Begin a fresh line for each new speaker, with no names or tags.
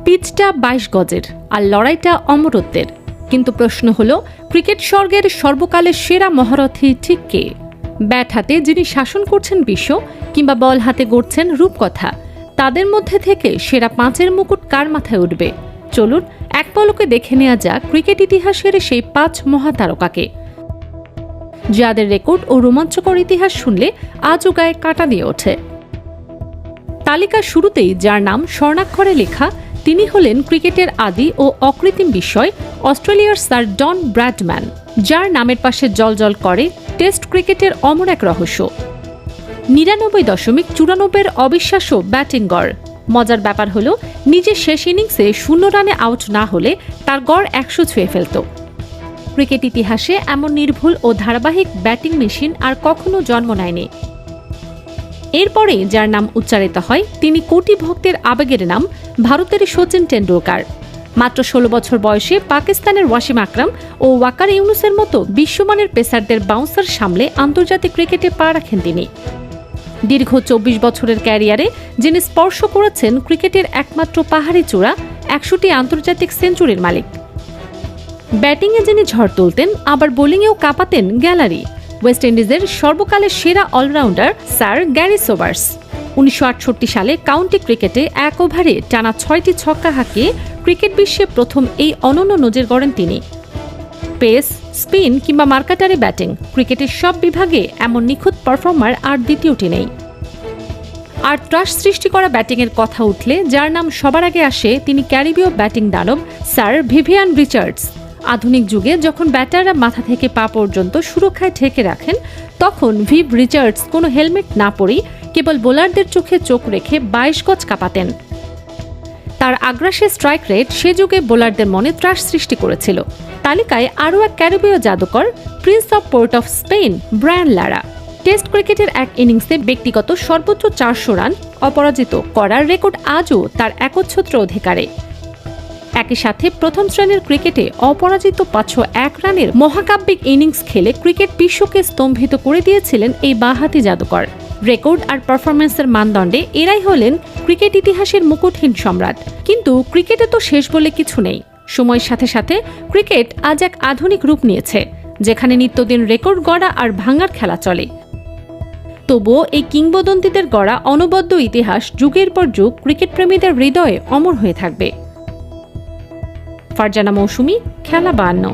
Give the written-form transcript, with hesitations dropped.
পিচটা 22 গজের আর লড়াইটা অমরত্বের। কিন্তু প্রশ্ন হলো, ক্রিকেট স্বর্গের সর্বকালের সেরা মহারথী ঠিক কে? ব্যাট হাতে যিনি শাসন করছেন বিশ্ব, কিংবা বল হাতে গড়ছেন রূপকথা, তাদের মধ্যে থেকে সেরা 5-এর মুকুট কার মাথায় উঠবে? চলুন এক পলকে দেখে নেওয়া যাক ক্রিকেট ইতিহাসের সেই 5 মহাতারকাকে, যাদের রেকর্ড ও রোমাঞ্চকর ইতিহাস শুনলে আজও গায়ে কাঁটা দিয়ে ওঠে। তালিকার শুরুতেই যার নাম স্বর্ণাক্ষরে লেখা, তিনি হলেন ক্রিকেটের আদি ও অকৃত্রিম বিস্ময় অস্ট্রেলিয়ার স্যার ডন ব্র্যাডম্যান, যার নামের পাশে জ্বলজ্বল করে টেস্ট ক্রিকেটের অমর এক রহস্য। 99.94 অবিশ্বাস্য ব্যাটিং গড়। মজার ব্যাপার হলো, নিজের শেষ ইনিংসে 0 রানে আউট না হলে তার গড় 100 ছুঁয়ে ফেলত। ক্রিকেট ইতিহাসে এমন নির্ভুল ও ধারাবাহিক ব্যাটিং মেশিন আর কখনো জন্ম নেয়নি। এরপরে যার নাম উচ্চারিত হয়, তিনি কোটি ভক্তের আবেগের নাম, ভারতের শচীন টেন্ডুলকার। মাত্র 16 বছর বয়সে পাকিস্তানের ওয়াসিম আকরাম ও ওয়াকার ইউনুসের মতো বিশ্বমানের পেসারদের বাউন্সার সামলে আন্তর্জাতিক ক্রিকেটে পা রাখেন তিনি। দীর্ঘ 24 বছরের ক্যারিয়ারে যিনি স্পর্শ করেছেন ক্রিকেটের একমাত্র পাহাড়ি চূড়া, 100টি আন্তর্জাতিক সেঞ্চুরির মালিক। ব্যাটিংয়ে যিনি ঝড় তুলতেন, আবার বোলিংয়েও কাঁপাতেন গ্যালারি, ওয়েস্ট ইন্ডিজের সর্বকালের সেরা অলরাউন্ডার স্যার গ্যারি সোবার্স। 1968 সালে কাউন্টি ক্রিকেটে 1 ওভারে টানা 6টি ছক্কা হাঁকিয়ে ক্রিকেট বিশ্বে প্রথম এই অনন্য নজির গড়েন তিনি। পেস, স্পিন কিংবা মার্কাটারি ব্যাটিং, ক্রিকেটের সব বিভাগে এমন নিখুঁত পারফর্মার আর দ্বিতীয়টি নেই। আর ত্রাস সৃষ্টি করা ব্যাটিংয়ের কথা উঠলে যার নাম সবার আগে আসে, তিনি ক্যারিবীয় ব্যাটিং দানব স্যার ভিভিয়ান রিচার্ডস। আধুনিক যুগে যখন ব্যাটাররা মাথা থেকে পা পর্যন্ত সুরক্ষায় ঢেকে রাখেন, তখন ভিভ রিচার্ডস কোনো হেলমেট না পরেই কেবল বোলারদের চোখে চোখ রেখে 22 গজ কাঁপাতেন। তার আগ্রাসী স্ট্রাইক রেট সে যুগে বোলারদের মনে ত্রাস সৃষ্টি করেছিল। তালিকায় আরও এক ক্যারিবীয় জাদুকর, Prince of port of Spain Brian Lara. Test ক্রিকেটের এক ইনিংসে ব্যক্তিগত সর্বোচ্চ 400 রান অপরাজিত করার রেকর্ড আজও তার একচ্ছত্র অধিকারে। একই সাথে প্রথম শ্রেণীর ক্রিকেটে অপরাজিত 501 রানের মহাকাব্যিক ইনিংস খেলে ক্রিকেট বিশ্বকে স্তম্ভিত করে দিয়েছিলেন এই বাঁহাতি জাদুকর। রেকর্ড আর পারফরম্যান্সের মানদণ্ডে এরাই হলেন ক্রিকেট ইতিহাসের মুকুটহীন সম্রাট। কিন্তু ক্রিকেটে তো শেষ বলে কিছু নেই। সময়ের সাথে সাথে ক্রিকেট আজ এক আধুনিক রূপ নিয়েছে, যেখানে নিত্যদিন রেকর্ড গড়া আর ভাঙার খেলা চলে। তবুও এই কিংবদন্তিদের গড়া অনবদ্য ইতিহাস যুগের পর যুগ ক্রিকেট প্রেমীদের হৃদয়ে অমর হয়ে থাকবে। ফারজানা মৌসুমী, খেলা 52।